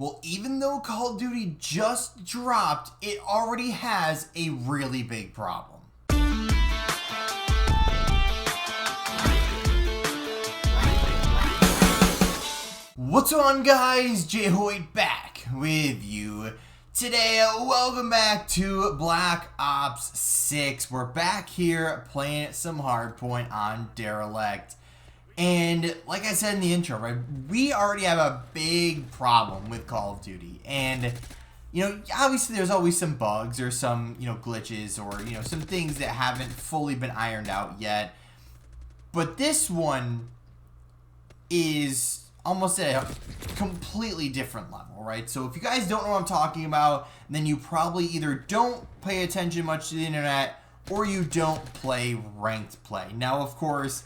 Well, even though Call of Duty just dropped, it already has a really big problem. What's on, guys? Jay Hoyt back with you today. Welcome back to Black Ops 6. We're back here playing some Hardpoint on Derelict. And like I said in the intro, right, we already have a big problem with Call of Duty. And, you know, obviously there's always some bugs or some, glitches or, some things that haven't fully been ironed out yet. But this one is almost at a completely different level, right? So if you guys don't know what I'm talking about, then you probably either don't pay attention much to the internet or you don't play ranked play. Now, of course,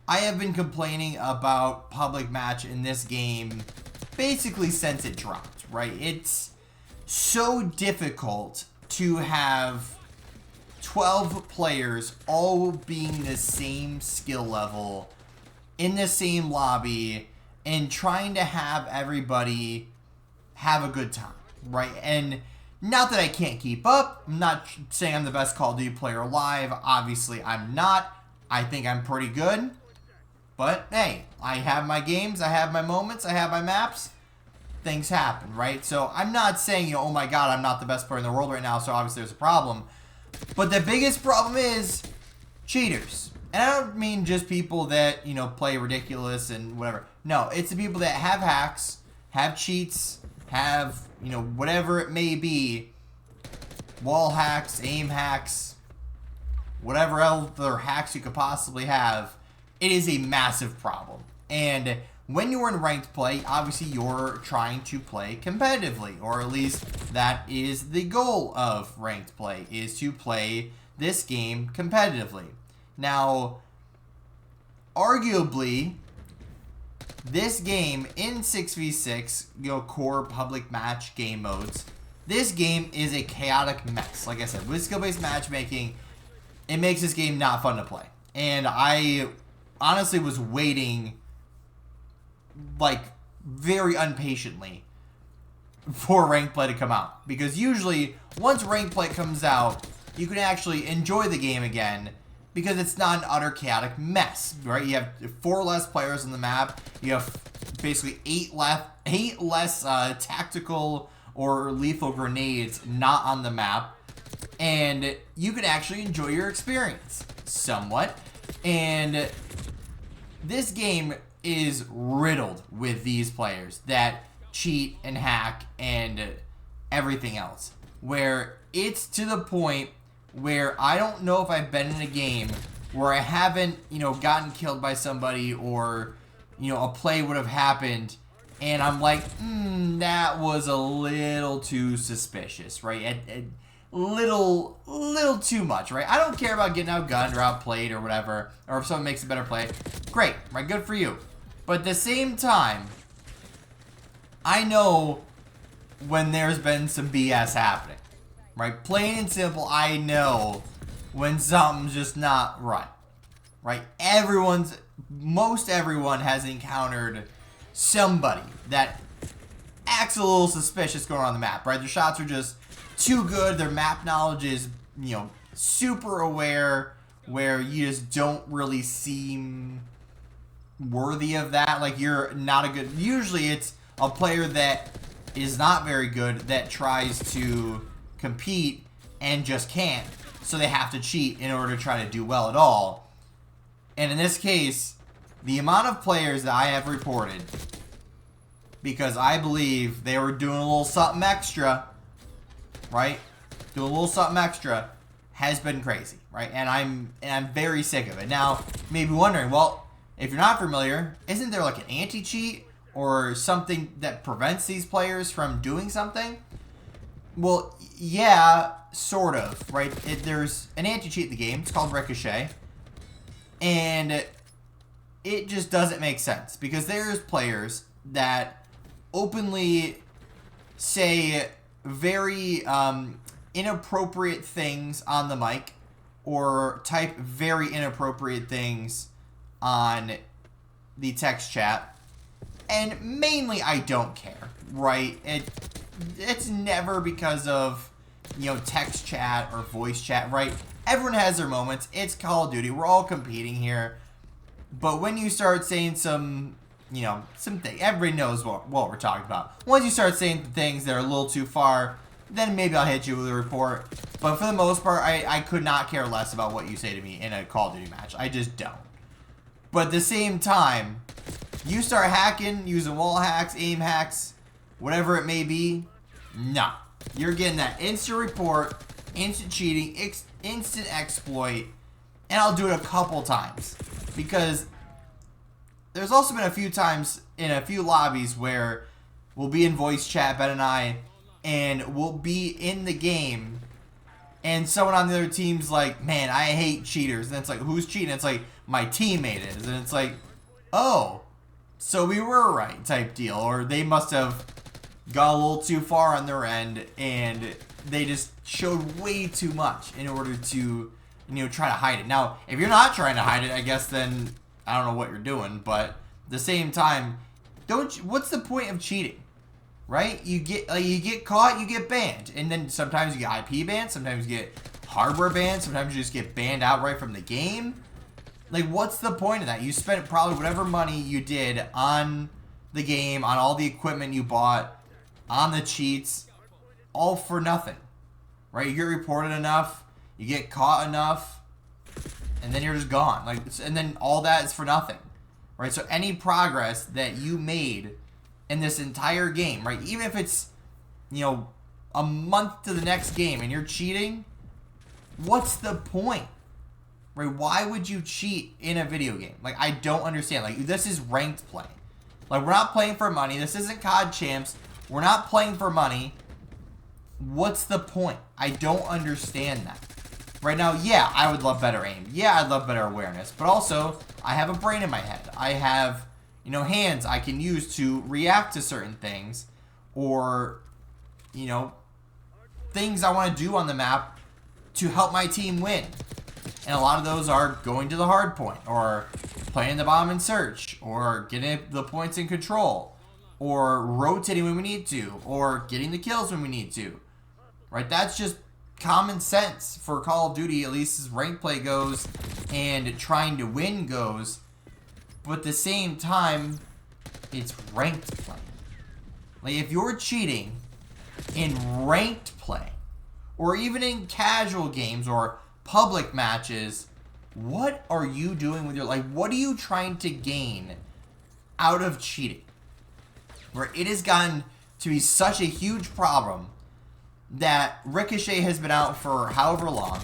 I have been complaining about public match in this game basically since it dropped, right? It's so difficult to have 12 players all being the same skill level in the same lobby and trying to have everybody have a good time, right? And not that I can't keep up. I'm not saying I'm the best Call of Duty player alive. Obviously, I'm not. I think I'm pretty good. But, hey, I have my games, I have my moments, I have my maps. Things happen, right? So, I'm not saying, oh my god, I'm not the best player in the world right now, so obviously there's a problem. But the biggest problem is cheaters. And I don't mean just people that, play ridiculous and whatever. No, it's the people that have hacks, have cheats, have, whatever it may be. Wall hacks, aim hacks, whatever other hacks you could possibly have. It is a massive problem. And when you're in ranked play, obviously you're trying to play competitively, or at least that is the goal of ranked play, is to play this game competitively. Now, arguably, this game in 6v6, core public match game modes, this game is a chaotic mess. Like I said, with skill-based matchmaking, it makes this game not fun to play. And I honestly was waiting, like, very impatiently for ranked play to come out. Because usually, once ranked play comes out, you can actually enjoy the game again because it's not an utter chaotic mess, right? You have 4 less players on the map. You have basically 8 less tactical or lethal grenades not on the map. And you can actually enjoy your experience somewhat. And this game is riddled with these players that cheat and hack and everything else. Where it's to the point where I don't know if I've been in a game where I haven't, gotten killed by somebody or, a play would have happened and I'm like, that was a little too suspicious, right? Little too much, right? I don't care about getting outgunned or outplayed or whatever, or if someone makes a better play. Great, right? Good for you. But at the same time, I know when there's been some BS happening, right? Plain and simple, I know when something's just not right, right? Most everyone has encountered somebody that acts a little suspicious going on the map, right? Their shots are just too good. Their map knowledge is, super aware, where you just don't really seem worthy of that. Like, you're not a good... Usually it's a player that is not very good that tries to compete and just can't. So they have to cheat in order to try to do well at all. And in this case, the amount of players that I have reported, because I believe they were doing a little something extra, right? Doing a little something extra has been crazy, right? And I'm very sick of it. Now, you may be wondering, well, if you're not familiar, isn't there like an anti-cheat or something that prevents these players from doing something? Well, yeah, sort of, right? There's an anti-cheat in the game. It's called Ricochet. And it just doesn't make sense because there's players that openly say very inappropriate things on the mic or type very inappropriate things on the text chat And mainly I don't care, right? It's never because of, you know, text chat or voice chat, right? Everyone has their moments. It's Call of Duty. We're all competing here. But when you start saying some, you know, everybody knows what we're talking about. Once you start saying things that are a little too far, then maybe I'll hit you with a report. But for the most part, I could not care less about what you say to me in a Call of Duty match. I just don't. But at the same time, you start hacking, using wall hacks, aim hacks, whatever it may be, nah. You're getting that instant report, instant cheating, instant exploit, and I'll do it a couple times. Because there's also been a few times in a few lobbies where we'll be in voice chat, Ben and I, and we'll be in the game, and someone on the other team's like, man, I hate cheaters. And it's like, who's cheating? It's like, my teammate is. And it's like, oh, so we were right type deal. Or they must have got a little too far on their end, and they just showed way too much in order to, you know, try to hide it. Now, if you're not trying to hide it, I guess then I don't know what you're doing. But at the same time, what's the point of cheating? Right? You get caught, you get banned. And then sometimes you get IP banned, sometimes you get hardware banned, sometimes you just get banned outright from the game. Like, what's the point of that? You spent probably whatever money you did on the game, on all the equipment you bought, on the cheats, all for nothing. Right? You get reported enough, you get caught enough, and then you're just gone. Like, and then all that is for nothing. Right? So any progress that you made in this entire game, right? Even if it's, you know, a month to the next game and you're cheating, what's the point? Right? Why would you cheat in a video game? Like, I don't understand. Like, this is ranked play. Like, we're not playing for money. This isn't COD Champs. We're not playing for money. What's the point? I don't understand that. Right now, yeah, I would love better aim. Yeah, I'd love better awareness. But also, I have a brain in my head. I have, you know, hands I can use to react to certain things, or, you know, things I want to do on the map to help my team win. And a lot of those are going to the hard point, or playing the bomb and search, or getting the points in control, or rotating when we need to, or getting the kills when we need to. Right? That's just common sense for Call of Duty, at least as ranked play goes and trying to win goes. But at the same time, it's ranked play. Like, if you're cheating in ranked play, or even in casual games or public matches, what are you doing with your life? What are you trying to gain out of cheating? Where it has gotten to be such a huge problem that Ricochet has been out for however long.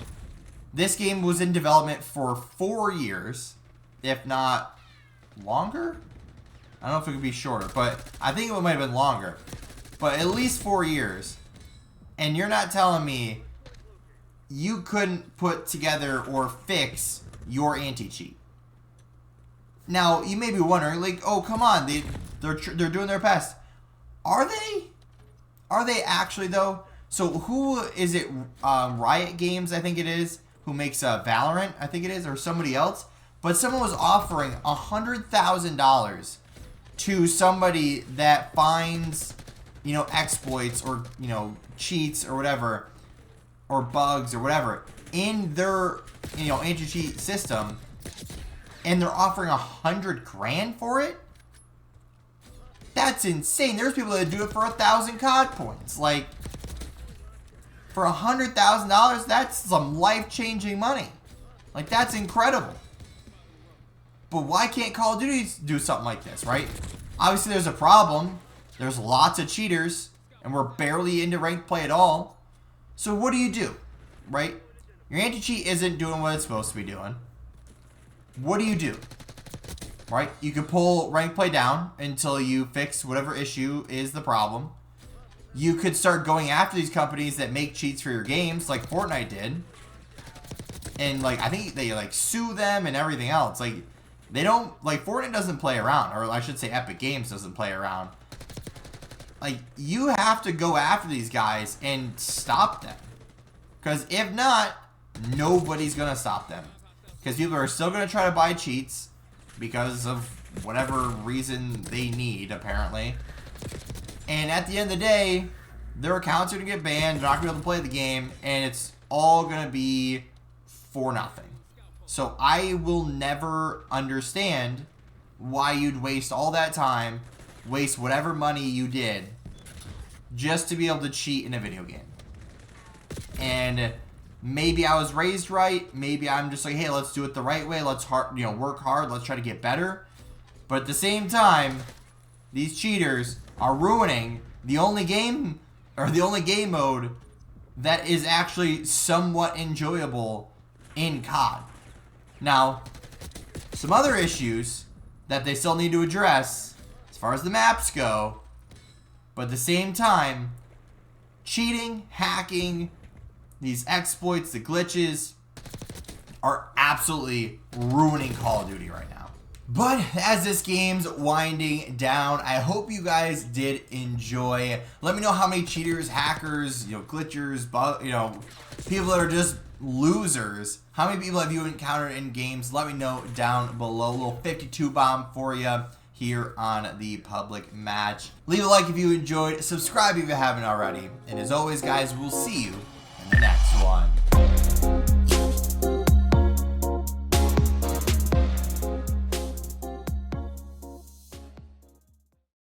This game was in development for 4 years, if not longer? I don't know if it could be shorter, but I think it might have been longer. But at least 4 years. And you're not telling me you couldn't put together or fix your anti-cheat. Now, you may be wondering, like, oh, come on, they're doing their best. Are they? Are they actually, though? So who is it? Riot Games, I think it is, who makes Valorant, I think it is, or somebody else. But someone was offering $100,000 to somebody that finds, you know, exploits or, you know, cheats or whatever, or bugs or whatever in their, you know, anti-cheat system, and they're offering $100,000 for it. That's insane. There's people that do it for 1,000 COD points. Like, for $100,000, that's some life-changing money. Like, that's incredible. But why can't Call of Duty do something like this, right? Obviously, there's a problem. There's lots of cheaters, and we're barely into ranked play at all. So what do? Right? Your anti-cheat isn't doing what it's supposed to be doing. What do? Right? You can pull ranked play down until you fix whatever issue is the problem. You could start going after these companies that make cheats for your games, like Fortnite did. And, like, I think they, like, sue them and everything else. Like, they don't, like, Fortnite doesn't play around. Or I should say Epic Games doesn't play around. Like, you have to go after these guys and stop them. Because if not, nobody's going to stop them. Because people are still going to try to buy cheats because of whatever reason they need, apparently. And at the end of the day, their accounts are going to get banned. They're not going to be able to play the game. And it's all going to be for nothing. So I will never understand why you'd waste all that time, waste whatever money you did, just to be able to cheat in a video game. And maybe I was raised right. Maybe I'm just like, hey, let's do it the right way. Let's work hard. Let's try to get better. But at the same time, these cheaters are ruining the only game mode that is actually somewhat enjoyable in COD. Now, some other issues that they still need to address as far as the maps go, but at the same time, cheating, hacking, these exploits, the glitches are absolutely ruining Call of Duty right now. But as this game's winding down, I hope you guys did enjoy. Let me know how many cheaters, hackers, glitchers, people that are just losers. How many people have you encountered in games? Let me know down below. A little 52 bomb for you here on the public match. Leave a like if you enjoyed. Subscribe if you haven't already. And as always, guys, we'll see you in the next one.